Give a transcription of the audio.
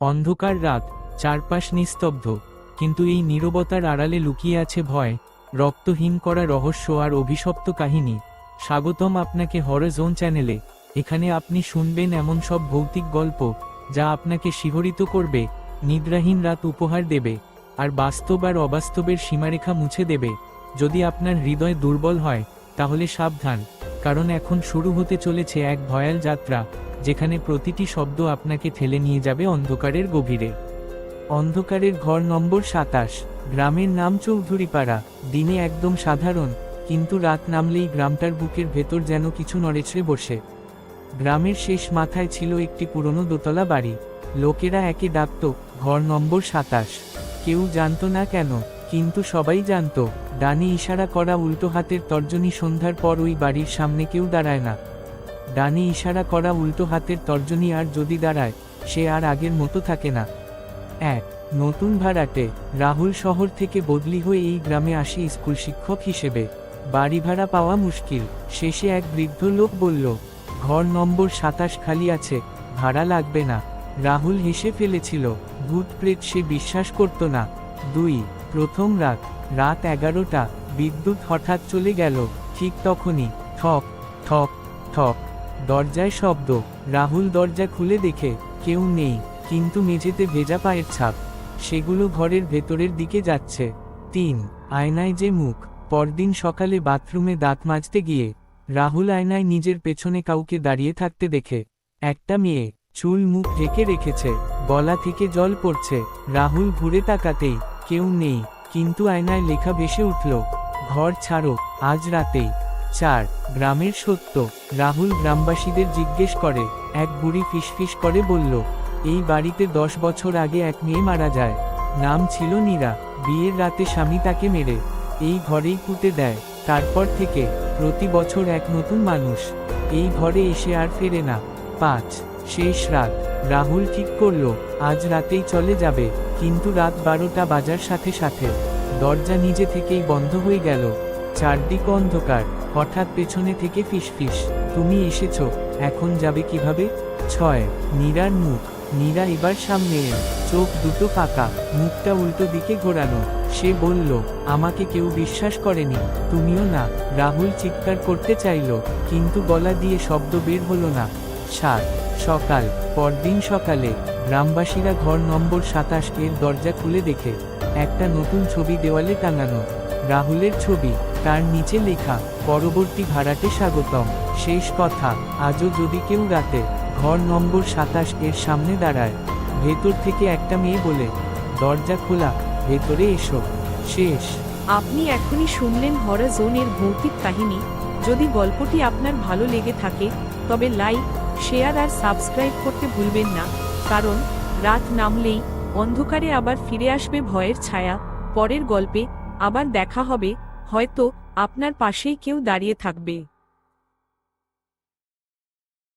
অন্ধকার রাত, চারপাশ নিস্তব্ধ, কিন্তু এই নীরবতার আড়ালে লুকিয়ে আছে ভয়, রক্তহীন করা রহস্য আর অভিশপ্ত কাহিনী। স্বাগতম আপনাকে হরর জোন চ্যানেলে। এখানে আপনি শুনবেন এমন সব ভৌতিক গল্প যা আপনাকে শিহরিত করবে, নিদ্রাহীন রাত উপহার দেবে, আর বাস্তব আর অবাস্তবের সীমারেখা মুছে দেবে। যদি আপনার হৃদয় দুর্বল হয় তাহলে সাবধান, কারণ এখন শুরু হতে চলেছে এক ভয়াল যাত্রা যেখানে প্রতিটি শব্দ আপনাকে ঠেলে নিয়ে যাবে অন্ধকারের গভীরে। অন্ধকারের ঘর নম্বর 27। গ্রামের নাম চৌধুরীপাড়া। দিনে একদম সাধারণ, কিন্তু রাত নামলেই গ্রামটার বুকের ভেতর যেন কিছু নড়েচড়ে বসে। গ্রামের শেষ মাথায় ছিল একটি পুরনো দোতলা বাড়ি। লোকেরা একে ডাকত ঘর নম্বর 27। কেউ জানত না কেন, কিন্তু সবাই জানত। ডানে ইশারা করা উল্টো হাতের তর্জনী সন্ধ্যার পর ওই বাড়ির সামনে কেউ দাঁড়ায় না। ডানে ইশারা করা উল্টো হাতের তর্জনী আর যদি দাঁড়ায়, সে আর আগের মতো থাকে না। এক নতুন ভাড়াটে রাহুল শহর থেকে বদলি হয়ে এই গ্রামে আসে স্কুল শিক্ষক হিসেবে। বাড়ি ভাড়া পাওয়া মুশকিল। শেষে এক বৃদ্ধ লোক বলল, ঘর নম্বর 27 খালি আছে, ভাড়া লাগবে না। রাহুল হেসে ফেলেছিল। ভূত প্রেত সে বিশ্বাস করত না। 2 প্রথম রাত, রাত 11টা। বিদ্যুৎ হঠাৎ চলে গেল। ঠিক তখনই ঠক ঠক ঠক দরজায় শব্দ। রাহুল দরজা খুলে দেখে কেউ নেই, কিন্তু মেঝেতে ভেজা পায়ের ছাপ। সেগুলো ঘরের ভেতরের দিকে যাচ্ছে। 3 আয়নায় যে মুখ। পরদিন সকালে বাথরুমে দাঁত মাজতে গিয়ে রাহুল আয়নায় নিজের পেছনে কাউকে দাঁড়িয়ে থাকতে দেখে। একটা মেয়ে, চুল মুখ ঢেকে রেখেছে, গলা থেকে জল পড়ছে। রাহুল ঘুরে তাকাতেই কেউ নেই, কিন্তু আয়নায় লেখা ভেসে উঠল, ঘর ছাড়ো আজ রাতেই। 4 গ্রামের সত্য। রাহুল গ্রামবাসীদের জিজ্ঞেস করে। এক বুড়ি ফিসফিস করে বলল, এই বাড়িতে 10 বছর আগে এক মেয়ে মারা যায়। নাম ছিল নীরা। বিয়ের রাতে স্বামী তাকে মেরে এই ঘরেই পুঁতে দেয়। তারপর থেকে প্রতি বছর এক নতুন মানুষ এই ঘরে এসে আর ফেরে না। 5 শেষ রাত। রাহুল ঠিক করল আজ রাতেই চলে যাবে, কিন্তু রাত 12টা বাজার সাথে সাথে দরজা নিজে থেকেই বন্ধ হয়ে গেল। চারদিক অন্ধকার। হঠাৎ পেছনে থেকে ফিসফিস, তুমি এসেছো, এখন যাবে কিভাবে? 6 নীরার মুখ। নীরা এবার সামনে এল, চোখ দুটো ফাঁকা, মুখটা উল্টো দিকে ঘোরানো। সে বলল, আমাকে কেউ বিশ্বাস করেনি, তুমিও না। রাহুল চিৎকার করতে চাইল, কিন্তু গলা দিয়ে শব্দ বের হলো না। 7 সকাল। পরদিন সকালে গ্রামবাসীরা ঘর নম্বর 27 এর দরজা খুলে দেখে একটা নতুন ছবি দেওয়ালে টাঙানো। রাহুলের ছবি, তার নিচে লেখা, পরবর্তী ভাড়াটে স্বাগতম। শেষ কথা, আজও যদি কেউ রাতে ঘর নম্বর 27 এর সামনে দাঁড়ায়, ভেতর থেকে একটা মেয়ে বলে, দরজা খোলা, ভেতরে এসো। শেষ। আপনি এখনই শুনলেন হরর জোনের ভৌতিক কাহিনী। যদি গল্পটি আপনার ভালো লেগে থাকে তবে লাইক, শেয়ার আর সাবস্ক্রাইব করতে ভুলবেন না, কারণ রাত নামলেই অন্ধকারে আবার ফিরে আসবে ভয়ের ছায়া। পরের গল্পে আবার দেখা হবে, হয়তো আপনার পাশেই কেউ দাঁড়িয়ে থাকবে।